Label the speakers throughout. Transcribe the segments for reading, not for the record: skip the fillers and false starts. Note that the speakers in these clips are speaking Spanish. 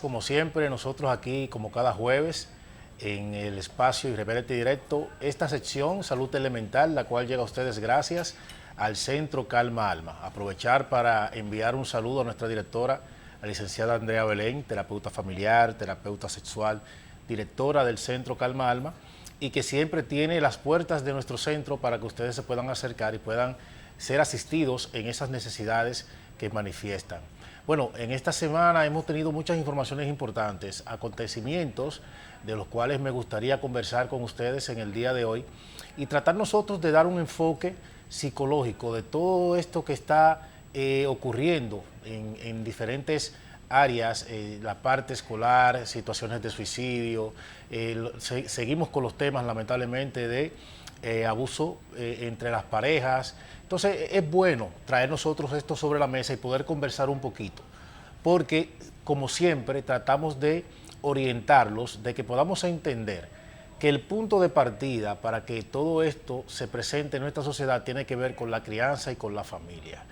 Speaker 1: como siempre, nosotros aquí, como cada jueves, en el espacio Irreverente Directo, esta sección Salud Elemental, la cual llega a ustedes gracias al Centro Calma Alma. Aprovechar para enviar un saludo a nuestra directora, la licenciada Andrea Belén, terapeuta familiar, terapeuta sexual, directora del Centro Calma Alma, y que siempre tiene las puertas de nuestro centro para que ustedes se puedan acercar y puedan ser asistidos en esas necesidades que manifiestan. Bueno, en esta semana hemos tenido muchas informaciones importantes, acontecimientos de los cuales me gustaría conversar con ustedes en el día de hoy y tratar nosotros de dar un enfoque psicológico de todo esto que está ocurriendo en diferentes áreas, la parte escolar, situaciones de suicidio, seguimos con los temas lamentablemente de abuso entre las parejas. Entonces es bueno traer nosotros esto sobre la mesa y poder conversar un poquito, porque como siempre tratamos de orientarlos, de que podamos entender que el punto de partida para que todo esto se presente en nuestra sociedad tiene que ver con la crianza y con la familia.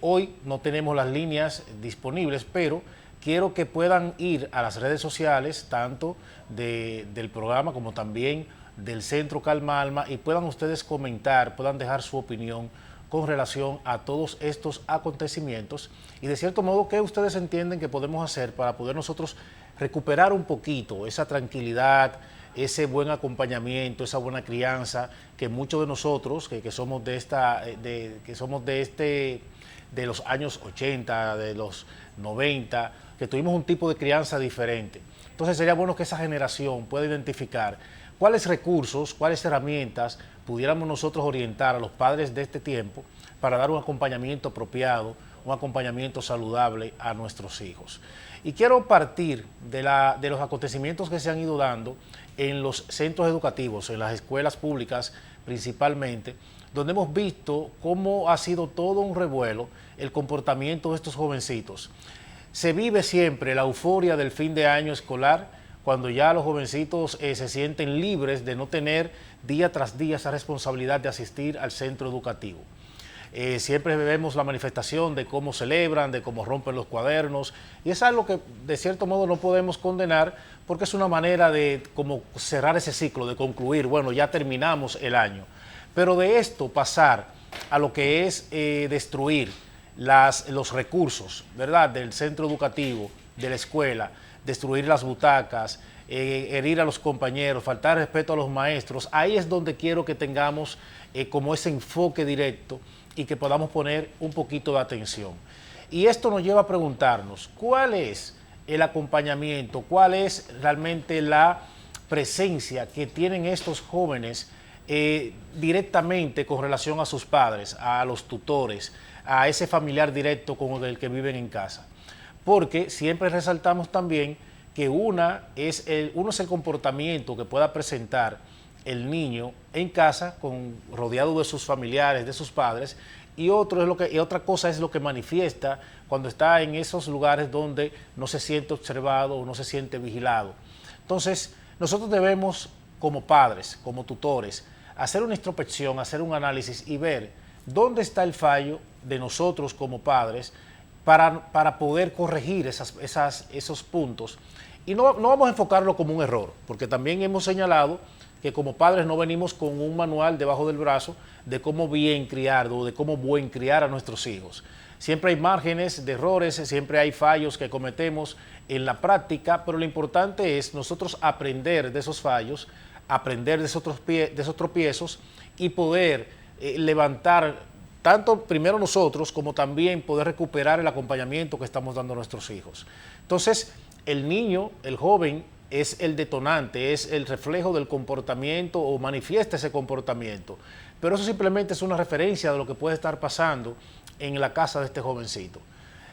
Speaker 1: Hoy no tenemos las líneas disponibles, pero quiero que puedan ir a las redes sociales, tanto del programa como también del Centro Calma Alma, y puedan ustedes comentar, puedan dejar su opinión con relación a todos estos acontecimientos y de cierto modo qué ustedes entienden que podemos hacer para poder nosotros recuperar un poquito esa tranquilidad, ese buen acompañamiento, esa buena crianza que muchos de nosotros que somos de los años 80, de los 90, que tuvimos un tipo de crianza diferente. Entonces sería bueno que esa generación pueda identificar cuáles recursos, cuáles herramientas pudiéramos nosotros orientar a los padres de este tiempo para dar un acompañamiento apropiado, un acompañamiento saludable a nuestros hijos. Y quiero partir de los acontecimientos que se han ido dando en los centros educativos, en las escuelas públicas principalmente, donde hemos visto cómo ha sido todo un revuelo el comportamiento de estos jovencitos. Se vive siempre la euforia del fin de año escolar, cuando ya los jovencitos se sienten libres de no tener día tras día esa responsabilidad de asistir al centro educativo. Siempre vemos la manifestación de cómo celebran, de cómo rompen los cuadernos, y es algo que de cierto modo no podemos condenar porque es una manera de como cerrar ese ciclo, de concluir, bueno, ya terminamos el año. Pero de esto pasar a lo que es destruir los recursos, ¿verdad?, del centro educativo, de la escuela, destruir las butacas, herir a los compañeros, faltar respeto a los maestros, ahí es donde quiero que tengamos como ese enfoque directo y que podamos poner un poquito de atención. Y esto nos lleva a preguntarnos, ¿cuál es el acompañamiento? ¿Cuál es realmente la presencia que tienen estos jóvenes directamente con relación a sus padres, a los tutores, a ese familiar directo con el que viven en casa? Porque siempre resaltamos también que uno es el comportamiento que pueda presentar el niño en casa, rodeado de sus familiares, de sus padres, y otra cosa es lo que manifiesta cuando está en esos lugares donde no se siente observado o no se siente vigilado. Entonces, nosotros debemos, como padres, como tutores, hacer una introspección, hacer un análisis y ver dónde está el fallo de nosotros como padres para poder corregir esos puntos. Y no vamos a enfocarlo como un error, porque también hemos señalado que como padres no venimos con un manual debajo del brazo de cómo bien criar o de cómo buen criar a nuestros hijos. Siempre hay márgenes de errores, siempre hay fallos que cometemos en la práctica, pero lo importante es nosotros aprender de esos fallos, aprender de esos tropiezos y poder levantar tanto primero nosotros como también poder recuperar el acompañamiento que estamos dando a nuestros hijos. Entonces, el niño, el joven, es el detonante, es el reflejo del comportamiento o manifiesta ese comportamiento. Pero eso simplemente es una referencia de lo que puede estar pasando en la casa de este jovencito.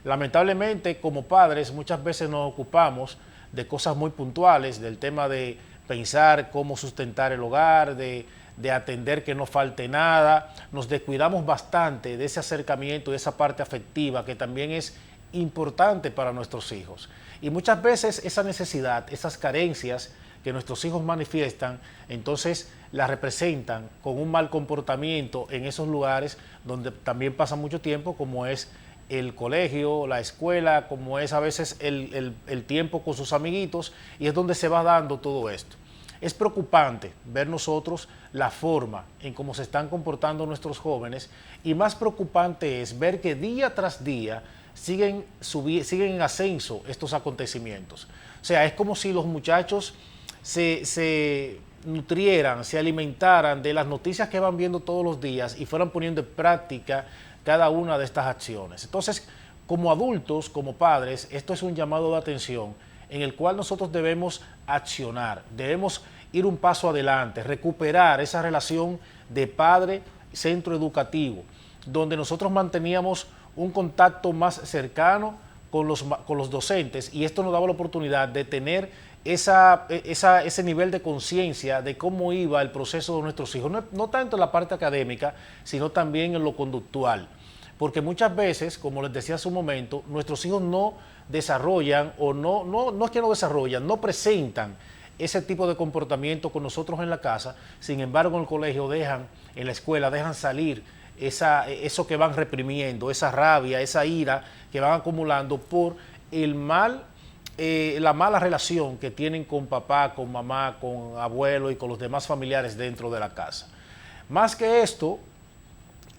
Speaker 1: Lamentablemente, como padres, muchas veces nos ocupamos de cosas muy puntuales, del tema de pensar cómo sustentar el hogar, de atender que no falte nada. Nos descuidamos bastante de ese acercamiento, de esa parte afectiva que también es importante para nuestros hijos. Y muchas veces esa necesidad, esas carencias que nuestros hijos manifiestan, entonces las representan con un mal comportamiento en esos lugares donde también pasa mucho tiempo, como es el colegio, la escuela, como es a veces el tiempo con sus amiguitos, y es donde se va dando todo esto. Es preocupante ver nosotros la forma en cómo se están comportando nuestros jóvenes, y más preocupante es ver que día tras día siguen en ascenso estos acontecimientos. O sea, es como si los muchachos se nutrieran, se alimentaran de las noticias que van viendo todos los días y fueran poniendo en práctica cada una de estas acciones. Entonces, como adultos, como padres, esto es un llamado de atención en el cual nosotros debemos accionar, debemos ir un paso adelante, recuperar esa relación de padre-centro educativo, donde nosotros manteníamos un contacto más cercano con los docentes, y esto nos daba la oportunidad de tener ese nivel de conciencia de cómo iba el proceso de nuestros hijos, no tanto en la parte académica, sino también en lo conductual. Porque muchas veces, como les decía hace un momento, nuestros hijos no desarrollan, o no es que no desarrollan, no presentan ese tipo de comportamiento con nosotros en la casa. Sin embargo, en el colegio en la escuela dejan salir eso que van reprimiendo, esa rabia, esa ira que van acumulando por la mala relación que tienen con papá, con mamá, con abuelo y con los demás familiares dentro de la casa. Más que esto,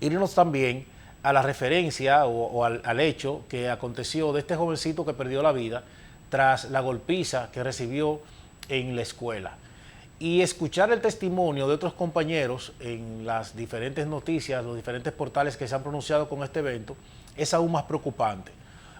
Speaker 1: irnos también a la referencia o al hecho que aconteció de este jovencito que perdió la vida tras la golpiza que recibió en la escuela. Y escuchar el testimonio de otros compañeros en las diferentes noticias, los diferentes portales que se han pronunciado con este evento, es aún más preocupante,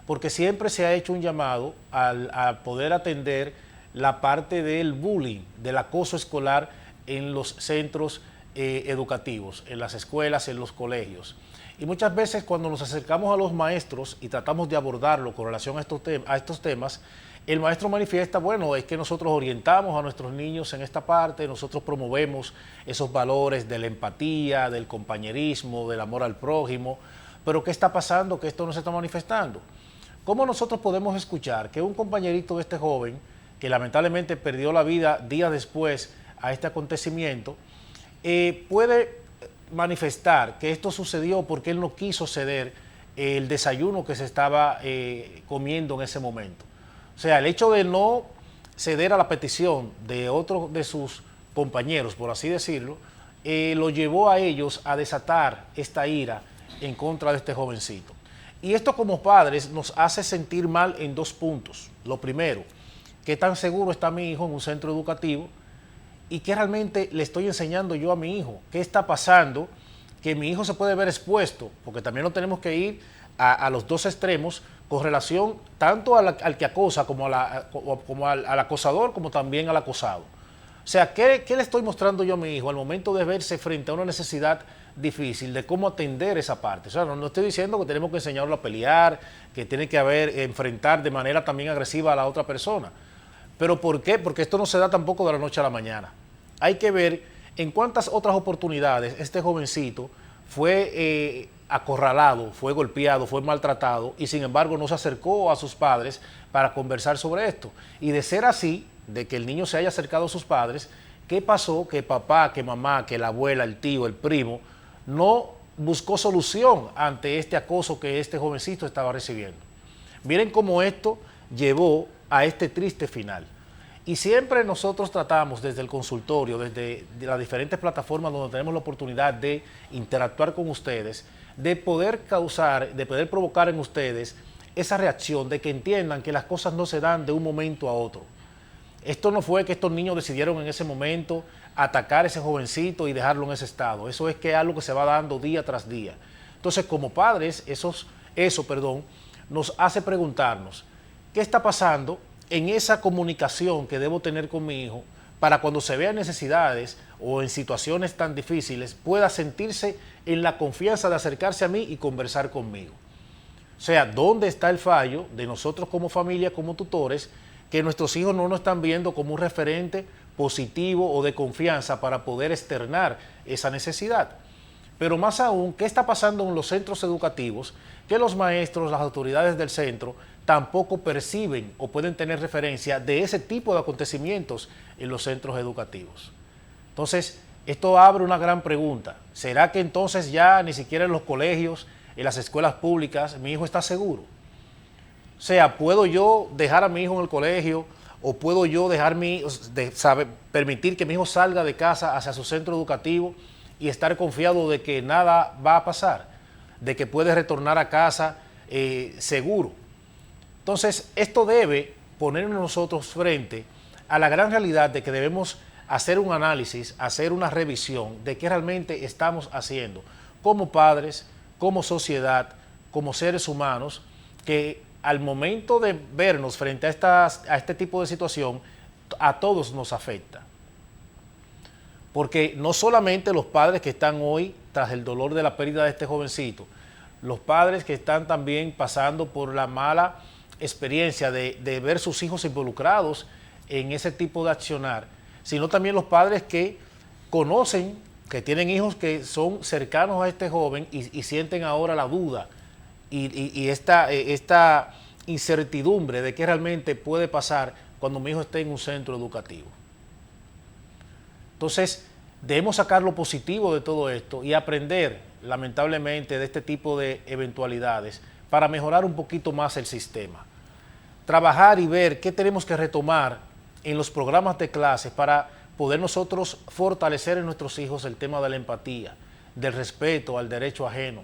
Speaker 1: porque siempre se ha hecho un llamado a poder atender la parte del bullying, del acoso escolar en los centros educativos, en las escuelas, en los colegios. Y muchas veces cuando nos acercamos a los maestros y tratamos de abordarlo con relación a estos temas, el maestro manifiesta, bueno, es que nosotros orientamos a nuestros niños en esta parte, nosotros promovemos esos valores de la empatía, del compañerismo, del amor al prójimo, pero ¿qué está pasando? Que esto no se está manifestando. ¿Cómo nosotros podemos escuchar que un compañerito de este joven, que lamentablemente perdió la vida días después a este acontecimiento, puede manifestar que esto sucedió porque él no quiso ceder el desayuno que se estaba comiendo en ese momento? O sea, el hecho de no ceder a la petición de otro de sus compañeros, por así decirlo, lo llevó a ellos a desatar esta ira en contra de este jovencito. Y esto como padres nos hace sentir mal en dos puntos. Lo primero, ¿qué tan seguro está mi hijo en un centro educativo? ¿Y qué realmente le estoy enseñando yo a mi hijo? ¿Qué está pasando? Que mi hijo se puede ver expuesto, porque también no tenemos que ir a los dos extremos con relación tanto al que acosa como al acosador, como también al acosado. O sea, ¿qué le estoy mostrando yo a mi hijo al momento de verse frente a una necesidad difícil de cómo atender esa parte? O sea, no estoy diciendo que tenemos que enseñarlo a pelear, que tiene que enfrentar de manera también agresiva a la otra persona. ¿Pero por qué? Porque esto no se da tampoco de la noche a la mañana. Hay que ver en cuántas otras oportunidades este jovencito fue acorralado, fue golpeado, fue maltratado, y sin embargo no se acercó a sus padres para conversar sobre esto. Y de ser así, de que el niño se haya acercado a sus padres, ¿qué pasó? Que papá, que mamá, que la abuela, el tío, el primo, no buscó solución ante este acoso que este jovencito estaba recibiendo. Miren cómo esto llevó a este triste final. Y siempre nosotros tratamos desde el consultorio, desde las diferentes plataformas donde tenemos la oportunidad de interactuar con ustedes, de poder provocar en ustedes esa reacción, de que entiendan que las cosas no se dan de un momento a otro. Esto no fue que estos niños decidieron en ese momento atacar a ese jovencito y dejarlo en ese estado. Eso es que es algo que se va dando día tras día. Entonces, como padres, eso nos hace preguntarnos, ¿qué está pasando en esa comunicación que debo tener con mi hijo para cuando se vean necesidades o en situaciones tan difíciles pueda sentirse en la confianza de acercarse a mí y conversar conmigo? O sea, ¿dónde está el fallo de nosotros como familia, como tutores, que nuestros hijos no nos están viendo como un referente positivo o de confianza para poder externar esa necesidad? Pero más aún, ¿qué está pasando en los centros educativos? Que los maestros, las autoridades del centro, tampoco perciben o pueden tener referencia de ese tipo de acontecimientos en los centros educativos. Entonces, esto abre una gran pregunta. ¿Será que entonces ya ni siquiera en los colegios en las escuelas públicas, mi hijo está seguro. O sea, ¿puedo yo dejar a mi hijo en el colegio o puedo yo permitir que mi hijo salga de casa hacia su centro educativo y estar confiado de que nada va a pasar, de que puede retornar a casa seguro? Entonces, esto debe ponernos nosotros frente a la gran realidad de que debemos hacer un análisis, hacer una revisión de qué realmente estamos haciendo como padres, como sociedad, como seres humanos, que al momento de vernos frente a este tipo de situación, a todos nos afecta. Porque no solamente los padres que están hoy tras el dolor de la pérdida de este jovencito, los padres que están también pasando por la mala experiencia de ver sus hijos involucrados en ese tipo de accionar, sino también los padres que conocen, que tienen hijos que son cercanos a este joven y sienten ahora la duda y esta incertidumbre de qué realmente puede pasar cuando mi hijo esté en un centro educativo. Entonces, debemos sacar lo positivo de todo esto y aprender, lamentablemente, de este tipo de eventualidades para mejorar un poquito más el sistema. Trabajar y ver qué tenemos que retomar en los programas de clases para poder nosotros fortalecer en nuestros hijos el tema de la empatía, del respeto al derecho ajeno,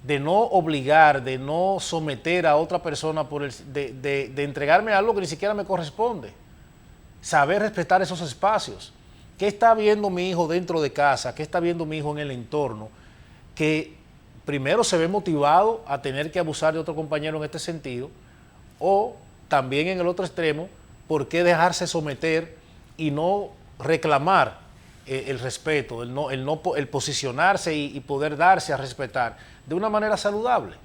Speaker 1: de no obligar, de no someter a otra persona de entregarme algo que ni siquiera me corresponde. Saber respetar esos espacios. ¿Qué está viendo mi hijo dentro de casa? ¿Qué está viendo mi hijo en el entorno? Que primero se ve motivado a tener que abusar de otro compañero en este sentido, o también en el otro extremo, ¿por qué dejarse someter y no reclamar el respeto, el posicionarse y poder darse a respetar de una manera saludable?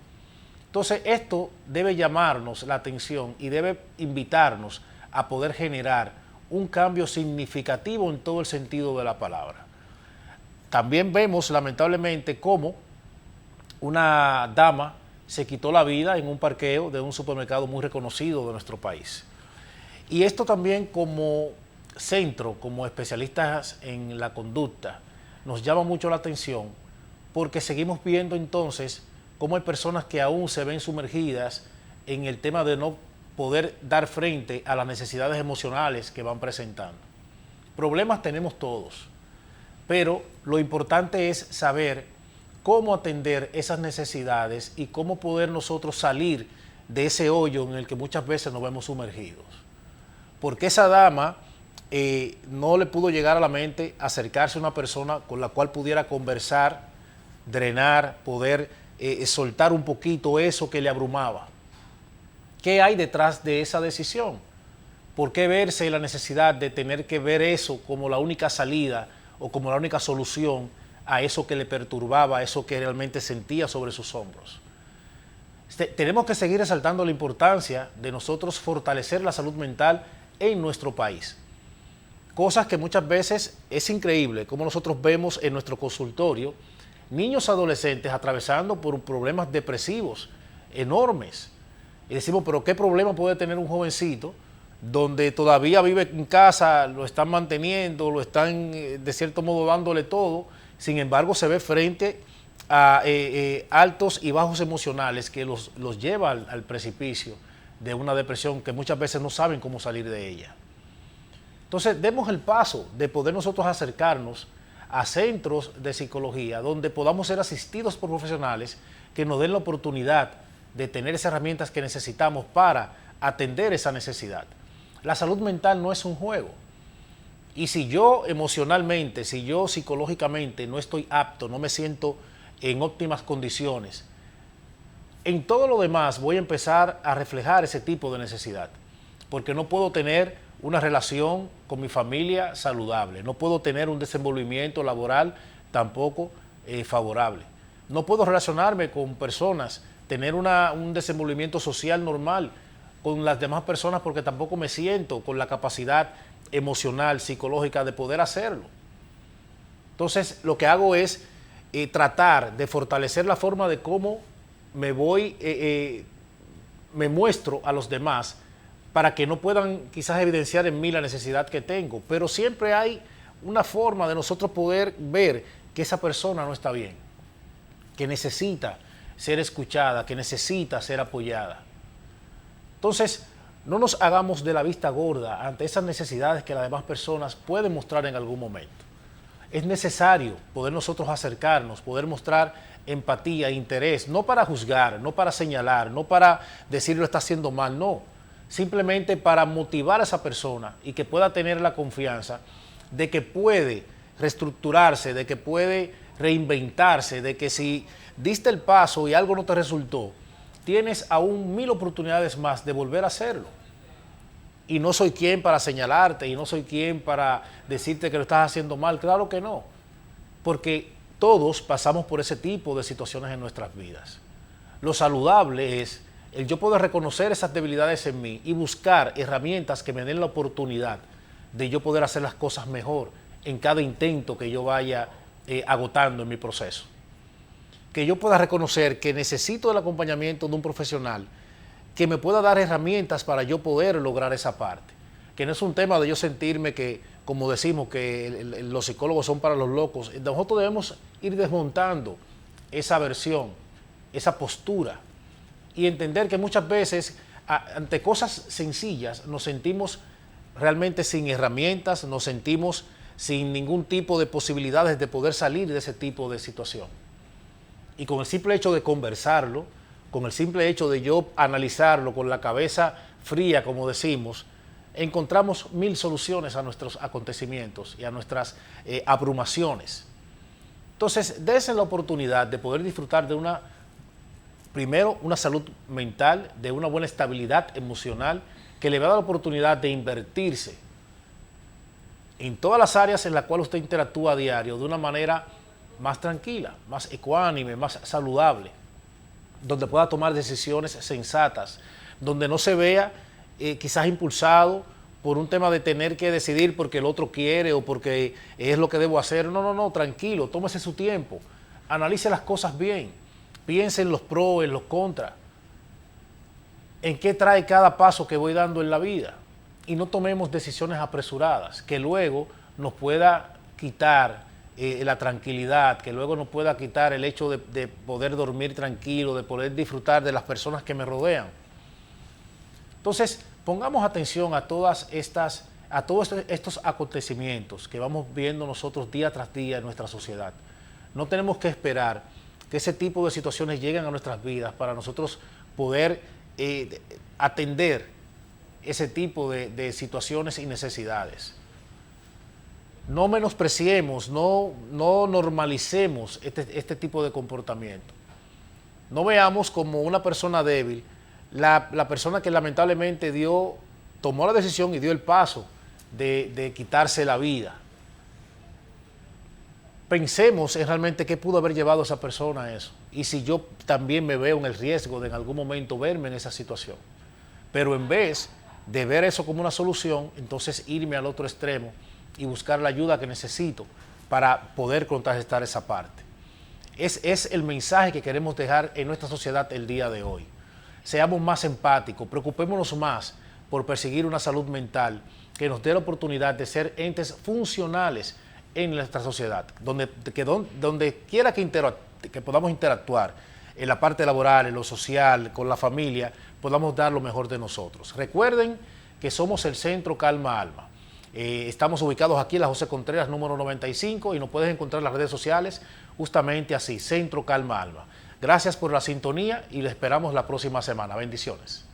Speaker 1: Entonces, esto debe llamarnos la atención y debe invitarnos a poder generar un cambio significativo en todo el sentido de la palabra. También vemos, lamentablemente, cómo una dama se quitó la vida en un parqueo de un supermercado muy reconocido de nuestro país. Y esto también, como centro, como especialistas en la conducta, nos llama mucho la atención porque seguimos viendo entonces cómo hay personas que aún se ven sumergidas en el tema de no poder dar frente a las necesidades emocionales que van presentando. Problemas tenemos todos, pero lo importante es saber cómo atender esas necesidades y cómo poder nosotros salir de ese hoyo en el que muchas veces nos vemos sumergidos. Porque esa dama no le pudo llegar a la mente acercarse a una persona con la cual pudiera conversar, drenar, poder soltar un poquito eso que le abrumaba. ¿Qué hay detrás de esa decisión? ¿Por qué verse la necesidad de tener que ver eso como la única salida o como la única solución a eso que le perturbaba, a eso que realmente sentía sobre sus hombros? Tenemos que seguir resaltando la importancia de nosotros fortalecer la salud mental en nuestro país. Cosas que muchas veces es increíble, como nosotros vemos en nuestro consultorio, niños adolescentes atravesando por problemas depresivos enormes. Y decimos, pero ¿qué problema puede tener un jovencito donde todavía vive en casa, lo están manteniendo, lo están de cierto modo dándole todo? Sin embargo, se ve frente a altos y bajos emocionales que los lleva al precipicio de una depresión que muchas veces no saben cómo salir de ella. Entonces, demos el paso de poder nosotros acercarnos a centros de psicología donde podamos ser asistidos por profesionales que nos den la oportunidad de tener esas herramientas que necesitamos para atender esa necesidad. La salud mental no es un juego. Y si yo emocionalmente, si yo psicológicamente no estoy apto, no me siento en óptimas condiciones, en todo lo demás voy a empezar a reflejar ese tipo de necesidad. Porque no puedo tener una relación con mi familia saludable, no puedo tener un desenvolvimiento laboral tampoco favorable. No puedo relacionarme con personas, tener un desenvolvimiento social normal con las demás personas porque tampoco me siento con la capacidad emocional, psicológica de poder hacerlo. Entonces, lo que hago es tratar de fortalecer la forma de cómo me muestro a los demás para que no puedan quizás evidenciar en mí la necesidad que tengo, pero siempre hay una forma de nosotros poder ver que esa persona no está bien. que necesita ser escuchada, que necesita ser apoyada. Entonces, no nos hagamos de la vista gorda ante esas necesidades que las demás personas pueden mostrar en algún momento. Es necesario poder nosotros acercarnos, poder mostrar empatía, interés, no para juzgar, no para señalar, no para decir lo está haciendo mal, no. Simplemente para motivar a esa persona y que pueda tener la confianza de que puede reestructurarse, de que puede reinventarse, de que si diste el paso y algo no te resultó, tienes aún 1000 oportunidades más de volver a hacerlo. Y no soy quien para señalarte, y no soy quien para decirte que lo estás haciendo mal, claro que no, porque todos pasamos por ese tipo de situaciones en nuestras vidas. Lo saludable es el yo poder reconocer esas debilidades en mí y buscar herramientas que me den la oportunidad de yo poder hacer las cosas mejor en cada intento que yo vaya agotando en mi proceso. Que yo pueda reconocer que necesito el acompañamiento de un profesional que me pueda dar herramientas para yo poder lograr esa parte. Que no es un tema de yo sentirme que, como decimos, que los psicólogos son para los locos. Nosotros debemos ir desmontando esa versión, esa postura, y entender que muchas veces ante cosas sencillas nos sentimos realmente sin herramientas, nos sentimos sin ningún tipo de posibilidades de poder salir de ese tipo de situación. Y con el simple hecho de conversarlo, con el simple hecho de yo analizarlo con la cabeza fría, como decimos, encontramos 1000 soluciones a nuestros acontecimientos y a nuestras abrumaciones. Entonces, dése la oportunidad de poder disfrutar de primero, una salud mental, de una buena estabilidad emocional, que le va a dar la oportunidad de invertirse en todas las áreas en las cuales usted interactúa a diario de una manera más tranquila, más ecuánime, más saludable, donde pueda tomar decisiones sensatas, donde no se vea quizás impulsado por un tema de tener que decidir porque el otro quiere o porque es lo que debo hacer. No, tranquilo, tómese su tiempo, analice las cosas bien, piense en los pros, en los contras, en qué trae cada paso que voy dando en la vida, y no tomemos decisiones apresuradas que luego nos pueda quitar la tranquilidad, que luego nos pueda quitar el hecho de poder dormir tranquilo, de poder disfrutar de las personas que me rodean. Entonces, pongamos atención a todos estos acontecimientos que vamos viendo nosotros día tras día en nuestra sociedad. No tenemos que esperar que ese tipo de situaciones lleguen a nuestras vidas para nosotros poder atender ese tipo de situaciones y necesidades. No menospreciemos, no normalicemos este tipo de comportamiento. No veamos como una persona débil la persona que lamentablemente tomó la decisión y dio el paso de quitarse la vida. Pensemos en realmente qué pudo haber llevado a esa persona a eso. Y si yo también me veo en el riesgo de en algún momento verme en esa situación. Pero en vez de ver eso como una solución, entonces irme al otro extremo y buscar la ayuda que necesito para poder contrarrestar esa parte. Es el mensaje que queremos dejar en nuestra sociedad el día de hoy. Seamos más empáticos, preocupémonos más por perseguir una salud mental que nos dé la oportunidad de ser entes funcionales en nuestra sociedad, donde quiera que podamos interactuar, en la parte laboral, en lo social, con la familia, podamos dar lo mejor de nosotros. Recuerden que somos el Centro Calma Alma. Estamos ubicados aquí en la José Contreras, número 95, y nos puedes encontrar en las redes sociales justamente así, Centro Calma Alma. Gracias por la sintonía y les esperamos la próxima semana. Bendiciones.